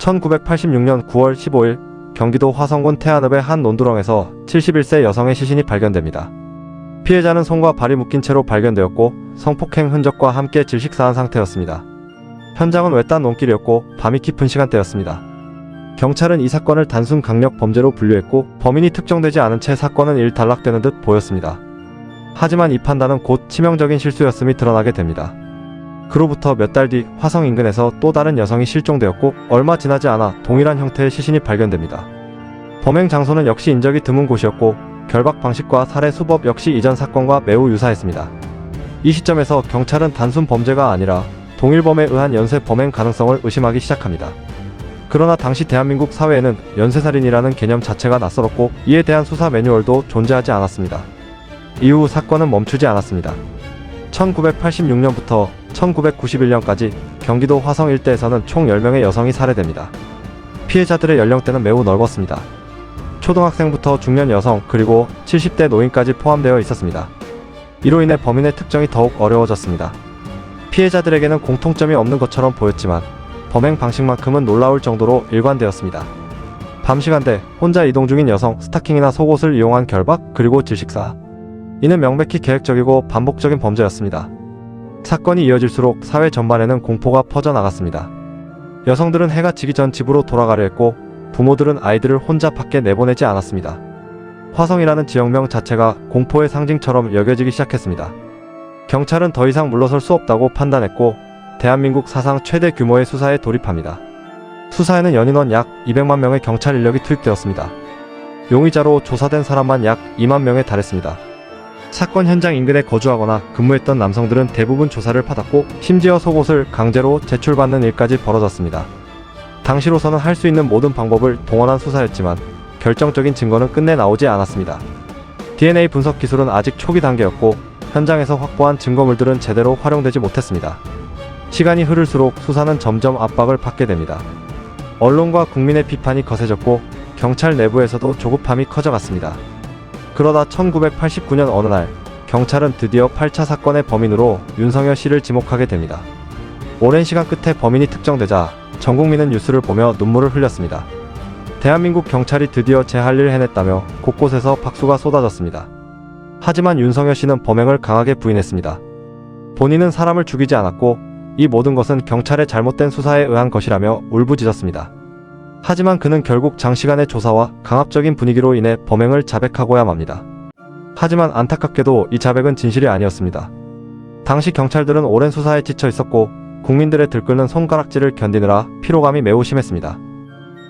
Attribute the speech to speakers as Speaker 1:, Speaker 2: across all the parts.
Speaker 1: 1986년 9월 15일 경기도 화성군 태안읍의 한 논두렁에서 71세 여성의 시신이 발견됩니다. 피해자는 손과 발이 묶인 채로 발견되었고 성폭행 흔적과 함께 질식사한 상태였습니다. 현장은 외딴 논길이었고 밤이 깊은 시간대였습니다. 경찰은 이 사건을 단순 강력 범죄로 분류했고 범인이 특정되지 않은 채 사건은 일단락되는 듯 보였습니다. 하지만 이 판단은 곧 치명적인 실수였음이 드러나게 됩니다. 그로부터 몇 달 뒤 화성 인근에서 또 다른 여성이 실종되었고 얼마 지나지 않아 동일한 형태의 시신이 발견됩니다. 범행 장소는 역시 인적이 드문 곳이었고 결박 방식과 살해 수법 역시 이전 사건과 매우 유사했습니다. 이 시점에서 경찰은 단순 범죄가 아니라 동일범에 의한 연쇄 범행 가능성을 의심하기 시작합니다. 그러나 당시 대한민국 사회에는 연쇄살인이라는 개념 자체가 낯설었고 이에 대한 수사 매뉴얼도 존재하지 않았습니다. 이후 사건은 멈추지 않았습니다. 1986년부터 1991년까지 경기도 화성 일대에서는 총 10명의 여성이 살해됩니다. 피해자들의 연령대는 매우 넓었습니다. 초등학생부터 중년 여성 그리고 70대 노인까지 포함되어 있었습니다. 이로 인해 범인의 특정이 더욱 어려워졌습니다. 피해자들에게는 공통점이 없는 것처럼 보였지만 범행 방식만큼은 놀라울 정도로 일관되었습니다. 밤 시간대 혼자 이동 중인 여성, 스타킹이나 속옷을 이용한 결박, 그리고 질식사. 이는 명백히 계획적이고 반복적인 범죄였습니다. 사건이 이어질수록 사회 전반에는 공포가 퍼져나갔습니다. 여성들은 해가 지기 전 집으로 돌아가려 했고 부모들은 아이들을 혼자 밖에 내보내지 않았습니다. 화성이라는 지역명 자체가 공포의 상징처럼 여겨지기 시작했습니다. 경찰은 더 이상 물러설 수 없다고 판단했고 대한민국 사상 최대 규모의 수사에 돌입합니다. 수사에는 연인원 약 200만 명의 경찰 인력이 투입되었습니다. 용의자로 조사된 사람만 약 2만 명에 달했습니다. 사건 현장 인근에 거주하거나 근무했던 남성들은 대부분 조사를 받았고 심지어 속옷을 강제로 제출받는 일까지 벌어졌습니다. 당시로서는 할 수 있는 모든 방법을 동원한 수사였지만 결정적인 증거는 끝내 나오지 않았습니다. DNA 분석 기술은 아직 초기 단계였고 현장에서 확보한 증거물들은 제대로 활용되지 못했습니다. 시간이 흐를수록 수사는 점점 압박을 받게 됩니다. 언론과 국민의 비판이 거세졌고 경찰 내부에서도 조급함이 커져갔습니다. 그러다 1989년 어느 날 경찰은 드디어 8차 사건의 범인으로 윤석열 씨를 지목하게 됩니다. 오랜 시간 끝에 범인이 특정되자 전 국민은 뉴스를 보며 눈물을 흘렸습니다. 대한민국 경찰이 드디어 제 할 일을 해냈다며 곳곳에서 박수가 쏟아졌습니다. 하지만 윤석열 씨는 범행을 강하게 부인했습니다. 본인은 사람을 죽이지 않았고 이 모든 것은 경찰의 잘못된 수사에 의한 것이라며 울부짖었습니다. 하지만 그는 결국 장시간의 조사와 강압적인 분위기로 인해 범행을 자백하고야 맙니다. 하지만 안타깝게도 이 자백은 진실이 아니었습니다. 당시 경찰들은 오랜 수사에 지쳐 있었고 국민들의 들끓는 손가락질을 견디느라 피로감이 매우 심했습니다.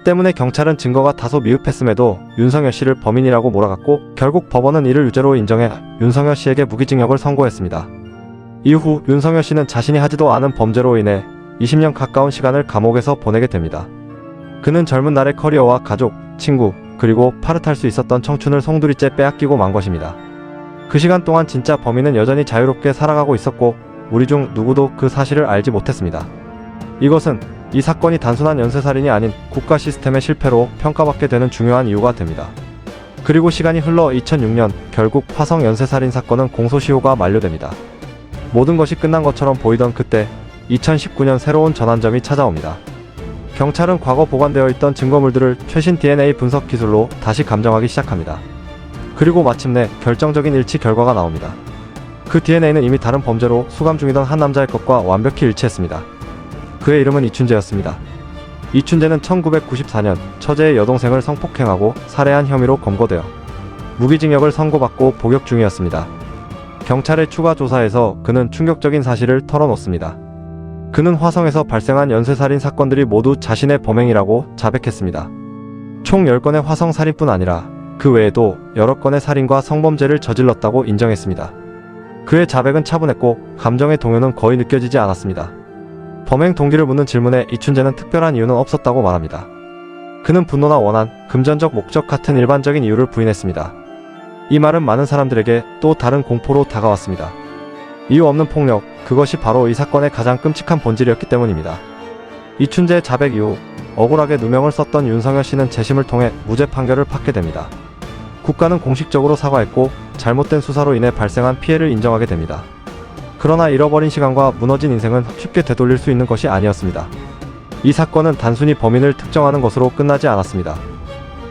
Speaker 1: 때문에 경찰은 증거가 다소 미흡했음에도 윤석열 씨를 범인이라고 몰아갔고 결국 법원은 이를 유죄로 인정해 윤석열 씨에게 무기징역을 선고했습니다. 이후 윤석열 씨는 자신이 하지도 않은 범죄로 인해 20년 가까운 시간을 감옥에서 보내게 됩니다. 그는 젊은 날의 커리어와 가족, 친구, 그리고 파릇할 수 있었던 청춘을 송두리째 빼앗기고 만 것입니다. 그 시간 동안 진짜 범인은 여전히 자유롭게 살아가고 있었고 우리 중 누구도 그 사실을 알지 못했습니다. 이것은 이 사건이 단순한 연쇄살인이 아닌 국가 시스템의 실패로 평가받게 되는 중요한 이유가 됩니다. 그리고 시간이 흘러 2006년 결국 화성 연쇄살인 사건은 공소시효가 만료됩니다. 모든 것이 끝난 것처럼 보이던 그때 2019년 새로운 전환점이 찾아옵니다. 경찰은 과거 보관되어 있던 증거물들을 최신 DNA 분석 기술로 다시 감정하기 시작합니다. 그리고 마침내 결정적인 일치 결과가 나옵니다. 그 DNA는 이미 다른 범죄로 수감 중이던 한 남자의 것과 완벽히 일치했습니다. 그의 이름은 이춘재였습니다. 이춘재는 1994년 처제의 여동생을 성폭행하고 살해한 혐의로 검거되어 무기징역을 선고받고 복역 중이었습니다. 경찰의 추가 조사에서 그는 충격적인 사실을 털어놓습니다. 그는 화성에서 발생한 연쇄살인 사건들이 모두 자신의 범행이라고 자백했습니다. 총 10건의 화성 살인뿐 아니라 그 외에도 여러 건의 살인과 성범죄를 저질렀다고 인정했습니다. 그의 자백은 차분했고 감정의 동요는 거의 느껴지지 않았습니다. 범행 동기를 묻는 질문에 이춘재는 특별한 이유는 없었다고 말합니다. 그는 분노나 원한, 금전적 목적 같은 일반적인 이유를 부인했습니다. 이 말은 많은 사람들에게 또 다른 공포로 다가왔습니다. 이유 없는 폭력, 그것이 바로 이 사건의 가장 끔찍한 본질이었기 때문입니다. 이춘재의 자백 이후 억울하게 누명을 썼던 윤석열 씨는 재심을 통해 무죄 판결을 받게 됩니다. 국가는 공식적으로 사과했고 잘못된 수사로 인해 발생한 피해를 인정하게 됩니다. 그러나 잃어버린 시간과 무너진 인생은 쉽게 되돌릴 수 있는 것이 아니었습니다. 이 사건은 단순히 범인을 특정하는 것으로 끝나지 않았습니다.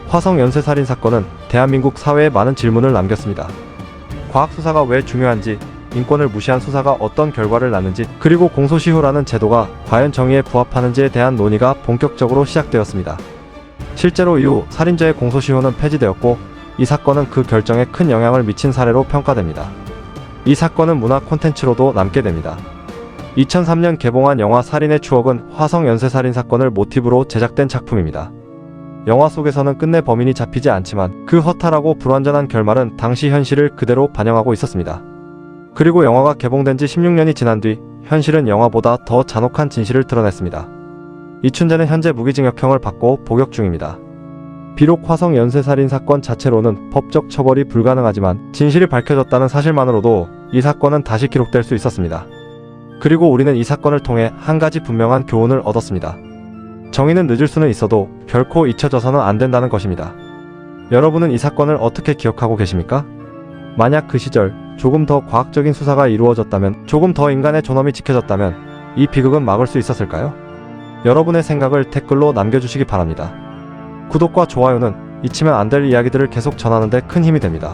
Speaker 1: 화성 연쇄살인 사건은 대한민국 사회에 많은 질문을 남겼습니다. 과학 수사가 왜 중요한지, 인권을 무시한 수사가 어떤 결과를 낳는지, 그리고 공소시효라는 제도가 과연 정의에 부합하는지에 대한 논의가 본격적으로 시작되었습니다. 실제로 이후 살인죄의 공소시효는 폐지되었고, 이 사건은 그 결정에 큰 영향을 미친 사례로 평가됩니다. 이 사건은 문화 콘텐츠로도 남게 됩니다. 2003년 개봉한 영화 살인의 추억은 화성 연쇄살인 사건을 모티브로 제작된 작품입니다. 영화 속에서는 끝내 범인이 잡히지 않지만 그 허탈하고 불완전한 결말은 당시 현실을 그대로 반영하고 있었습니다. 그리고 영화가 개봉된 지 16년이 지난 뒤 현실은 영화보다 더 잔혹한 진실을 드러냈습니다. 이춘재는 현재 무기징역형을 받고 복역 중입니다. 비록 화성 연쇄살인 사건 자체로는 법적 처벌이 불가능하지만 진실이 밝혀졌다는 사실만으로도 이 사건은 다시 기록될 수 있었습니다. 그리고 우리는 이 사건을 통해 한 가지 분명한 교훈을 얻었습니다. 정의는 늦을 수는 있어도 결코 잊혀져서는 안 된다는 것입니다. 여러분은 이 사건을 어떻게 기억하고 계십니까? 만약 그 시절 조금 더 과학적인 수사가 이루어졌다면, 조금 더 인간의 존엄이 지켜졌다면 이 비극은 막을 수 있었을까요? 여러분의 생각을 댓글로 남겨주시기 바랍니다. 구독과 좋아요는 잊히면 안 될 이야기들을 계속 전하는 데 큰 힘이 됩니다.